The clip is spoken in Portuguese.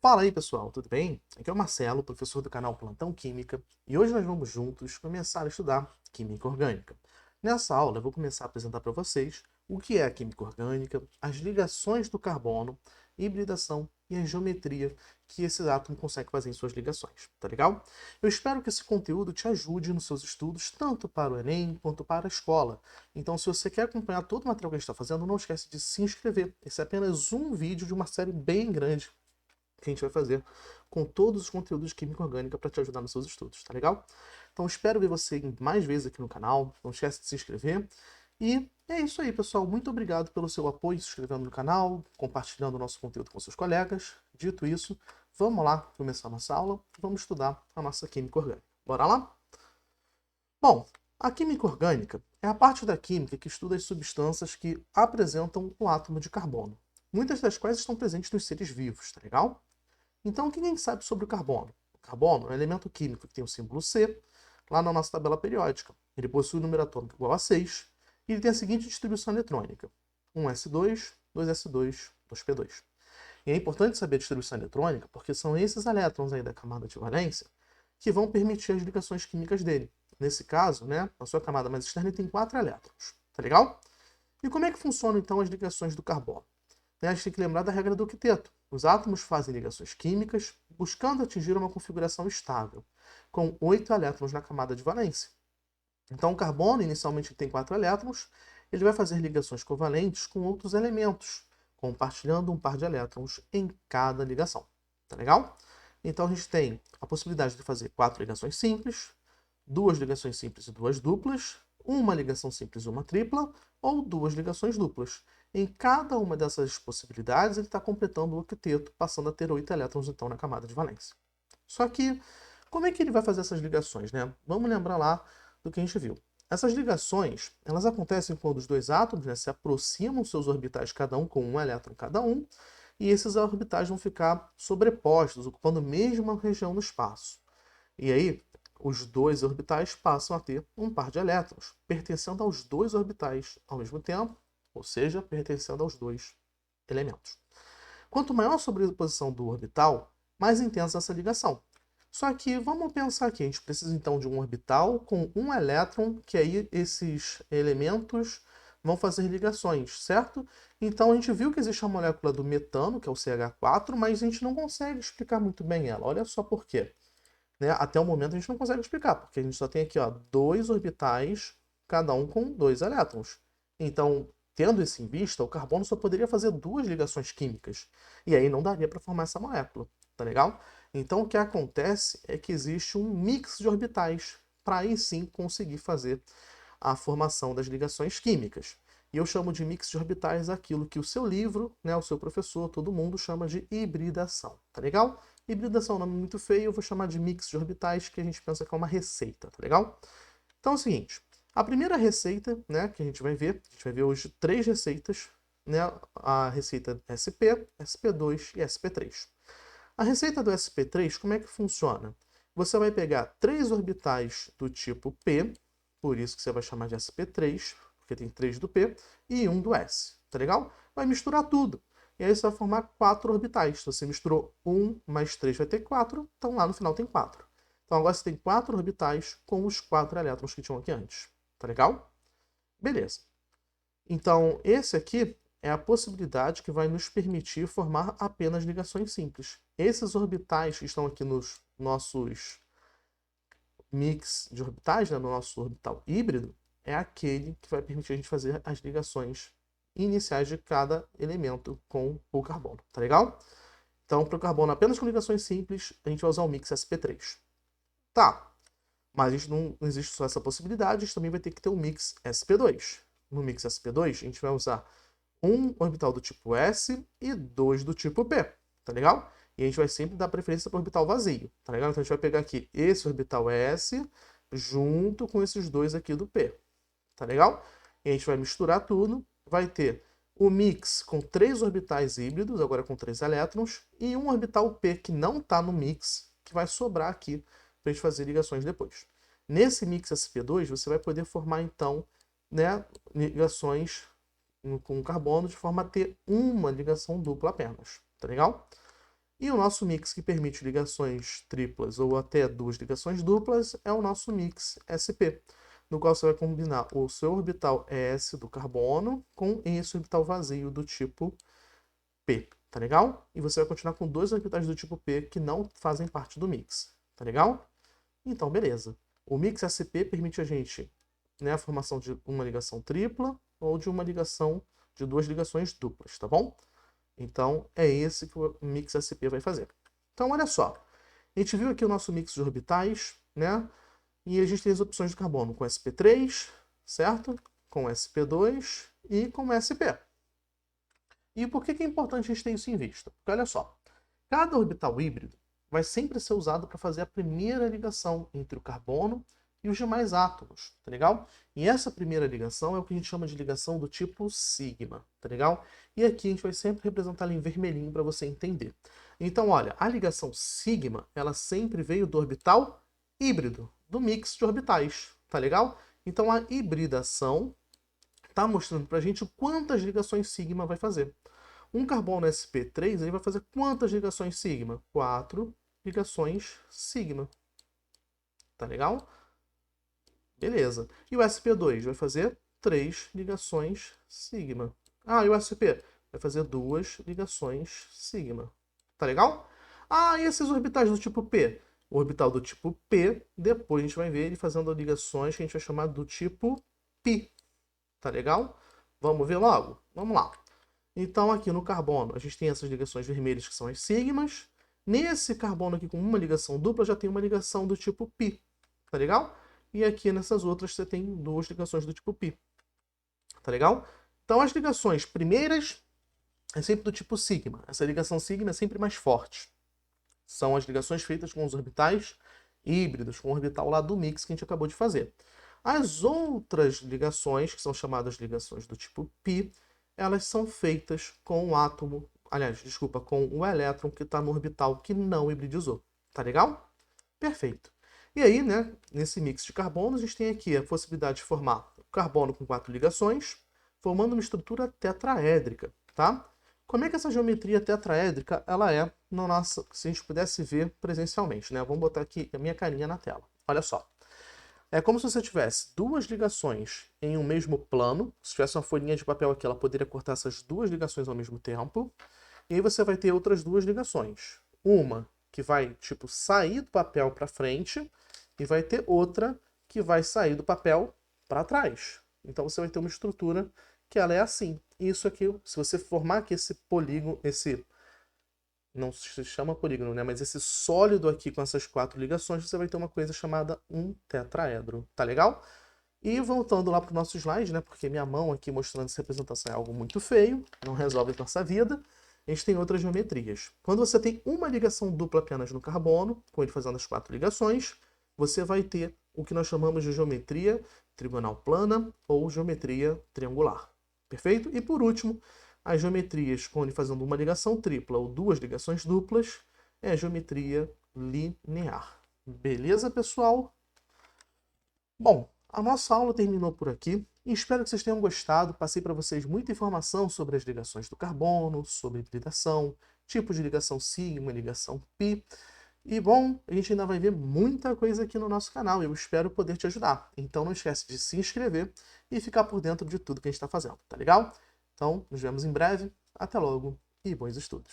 Fala aí, pessoal, tudo bem? Aqui é o Marcelo, professor do canal Plantão Química, e hoje nós vamos juntos começar a estudar Química Orgânica. Nessa aula, eu vou começar a apresentar para vocês o que é a Química Orgânica, as ligações do carbono, hibridação e a geometria que esse átomo consegue fazer em suas ligações, tá legal? Eu espero que esse conteúdo te ajude nos seus estudos, tanto para o Enem quanto para a escola. Então, se você quer acompanhar todo o material que a gente está fazendo, não esquece de se inscrever. Esse é apenas um vídeo de uma série bem grande que a gente vai fazer com todos os conteúdos de química orgânica para te ajudar nos seus estudos, tá legal? Então espero ver você mais vezes aqui no canal, não esquece de se inscrever. E é isso aí, pessoal. Muito obrigado pelo seu apoio, se inscrevendo no canal, compartilhando o nosso conteúdo com seus colegas. Dito isso, vamos lá começar a nossa aula, vamos estudar a nossa química orgânica. Bora lá? Bom, a química orgânica é a parte da química que estuda as substâncias que apresentam o átomo de carbono, muitas das quais estão presentes nos seres vivos, tá legal? Então, o que a gente sabe sobre o carbono? O carbono é um elemento químico que tem o símbolo C lá na nossa tabela periódica. Ele possui um número atômico igual a 6 e ele tem a seguinte distribuição eletrônica: 1s2, 2s2, 2p2. E é importante saber a distribuição eletrônica porque são esses elétrons aí da camada de valência que vão permitir as ligações químicas dele. Nesse caso, né, a sua camada mais externa ele tem 4 elétrons. Tá legal? E como é que funcionam então as ligações do carbono? A gente tem que lembrar da regra do octeto. Os átomos fazem ligações químicas buscando atingir uma configuração estável, com 8 elétrons na camada de valência. Então, o carbono, inicialmente, tem 4 elétrons, ele vai fazer ligações covalentes com outros elementos, compartilhando um par de elétrons em cada ligação. Tá legal? Então, a gente tem a possibilidade de fazer 4 ligações simples, 2 ligações simples e 2 duplas, uma ligação simples e uma tripla, ou 2 ligações duplas. Em cada uma dessas possibilidades, ele está completando o octeto, passando a ter 8 elétrons, então, na camada de valência. Só que, como é que ele vai fazer essas ligações, né? Vamos lembrar lá do que a gente viu. Essas ligações, elas acontecem quando os dois átomos, né, se aproximam seus orbitais, cada um com um elétron cada um, e esses orbitais vão ficar sobrepostos, ocupando a mesma região no espaço. E aí, os dois orbitais passam a ter um par de elétrons, pertencendo aos dois orbitais ao mesmo tempo, ou seja, pertencendo aos dois elementos. Quanto maior a sobreposição do orbital, mais intensa essa ligação. Só que vamos pensar aqui, a gente precisa então de um orbital com um elétron, que aí esses elementos vão fazer ligações, certo? Então a gente viu que existe a molécula do metano, que é o CH4, mas a gente não consegue explicar muito bem ela. Olha só por quê. Né? Até o momento a gente não consegue explicar, porque a gente só tem aqui ó, dois orbitais, cada um com dois elétrons. Então, tendo isso em vista, o carbono só poderia fazer duas ligações químicas. E aí não daria para formar essa molécula, tá legal? Então o que acontece é que existe um mix de orbitais para aí sim conseguir fazer a formação das ligações químicas. E eu chamo de mix de orbitais aquilo que o seu livro, né, o seu professor, todo mundo chama de hibridação, tá legal? Hibridação é um nome muito feio, eu vou chamar de mix de orbitais, que a gente pensa que é uma receita, tá legal? Então é o seguinte, a primeira receita, né, que a gente vai ver hoje três receitas, né, a receita SP, SP2 e SP3. A receita do SP3, como é que funciona? Você vai pegar três orbitais do tipo P, por isso que você vai chamar de SP3, porque tem três do P, e um do S, tá legal? Vai misturar tudo. E aí você vai formar 4 orbitais. Se você misturou 1 mais 3 vai ter 4, então lá no final tem 4. Então agora você tem 4 orbitais com os 4 elétrons que tinham aqui antes. Tá legal? Beleza. Então esse aqui é a possibilidade que vai nos permitir formar apenas ligações simples. Esses orbitais que estão aqui nos nossos mix de orbitais, né, no nosso orbital híbrido, é aquele que vai permitir a gente fazer as ligações iniciais de cada elemento com o carbono, tá legal? Então, para o carbono apenas com ligações simples, a gente vai usar o mix sp3. Tá, mas a gente não existe só essa possibilidade, a gente também vai ter que ter um mix sp2. No mix sp2, a gente vai usar um orbital do tipo S e dois do tipo P, tá legal? E a gente vai sempre dar preferência para o orbital vazio, tá legal? Então a gente vai pegar aqui esse orbital S junto com esses dois aqui do P, tá legal? E a gente vai misturar tudo, vai ter o mix com 3 orbitais híbridos, agora com 3 elétrons, e um orbital P que não está no mix, que vai sobrar aqui para a gente fazer ligações depois. Nesse mix sp2, você vai poder formar, então, né, ligações com carbono de forma a ter uma ligação dupla apenas, tá legal? E o nosso mix que permite ligações triplas ou até duas ligações duplas é o nosso mix SP, no qual você vai combinar o seu orbital S do carbono com esse orbital vazio do tipo P, tá legal? E você vai continuar com dois orbitais do tipo P que não fazem parte do mix, tá legal? Então, beleza. O mix SP permite a gente, né, a formação de uma ligação tripla ou de uma ligação de duas ligações duplas, tá bom? Então, é esse que o mix SP vai fazer. Então, olha só. A gente viu aqui o nosso mix de orbitais, né? E a gente tem as opções de carbono com sp3, certo? Com sp2 e com sp. E por que é importante a gente ter isso em vista? Porque olha só, cada orbital híbrido vai sempre ser usado para fazer a primeira ligação entre o carbono e os demais átomos, tá legal? E essa primeira ligação é o que a gente chama de ligação do tipo sigma, tá legal? E aqui a gente vai sempre representar ela em vermelhinho para você entender. Então, olha, a ligação sigma, ela sempre veio do orbital híbrido, do mix de orbitais, tá legal? Então, a hibridação está mostrando para a gente quantas ligações sigma vai fazer. Um carbono sp3 ele vai fazer quantas ligações sigma? 4 ligações sigma. Tá legal? Beleza. E o sp2 vai fazer 3 ligações sigma. Ah, e o sp vai fazer 2 ligações sigma. Tá legal? Ah, e esses orbitais do tipo P? O orbital do tipo P, depois a gente vai ver ele fazendo ligações que a gente vai chamar do tipo π. Tá legal? Vamos ver logo? Vamos lá. Então, aqui no carbono, a gente tem essas ligações vermelhas que são as sigmas. Nesse carbono aqui com uma ligação dupla, já tem uma ligação do tipo π. Tá legal? E aqui nessas outras você tem duas ligações do tipo π. Tá legal? Então, as ligações primeiras é sempre do tipo sigma. Essa ligação sigma é sempre mais forte. São as ligações feitas com os orbitais híbridos, com o orbital lá do mix que a gente acabou de fazer. As outras ligações, que são chamadas ligações do tipo π, elas são feitas com o átomo, aliás, desculpa, com o elétron que está no orbital que não hibridizou. Tá legal? Perfeito. E aí, né, nesse mix de carbono, a gente tem aqui a possibilidade de formar carbono com 4 ligações, formando uma estrutura tetraédrica, tá? Como é que essa geometria tetraédrica ela é no nosso, se a gente pudesse ver presencialmente, né? Vamos botar aqui a minha carinha na tela. Olha só. É como se você tivesse duas ligações em um mesmo plano. Se tivesse uma folhinha de papel aqui, ela poderia cortar essas duas ligações ao mesmo tempo. E aí você vai ter outras duas ligações. Uma que vai, tipo, sair do papel para frente e vai ter outra que vai sair do papel para trás. Então você vai ter uma estrutura que ela é assim. Isso aqui, se você formar aqui esse polígono, esse não se chama polígono, né? Mas esse sólido aqui com essas 4 ligações, você vai ter uma coisa chamada um tetraedro. Tá legal? E voltando lá para o nosso slide, né? Porque minha mão aqui mostrando essa representação é algo muito feio, não resolve a nossa vida. A gente tem outras geometrias. Quando você tem uma ligação dupla apenas no carbono, com ele fazendo as 4 ligações, você vai ter o que nós chamamos de geometria trigonal plana ou geometria triangular. Perfeito? E por último, as geometrias com ele fazendo uma ligação tripla ou duas ligações duplas é a geometria linear. Beleza, pessoal? Bom, a nossa aula terminou por aqui e espero que vocês tenham gostado. Passei para vocês muita informação sobre as ligações do carbono, sobre hibridação, tipos de ligação sigma, ligação π. E bom, a gente ainda vai ver muita coisa aqui no nosso canal e eu espero poder te ajudar. Então não esquece de se inscrever e ficar por dentro de tudo que a gente está fazendo, tá legal? Então, nos vemos em breve. Até logo e bons estudos!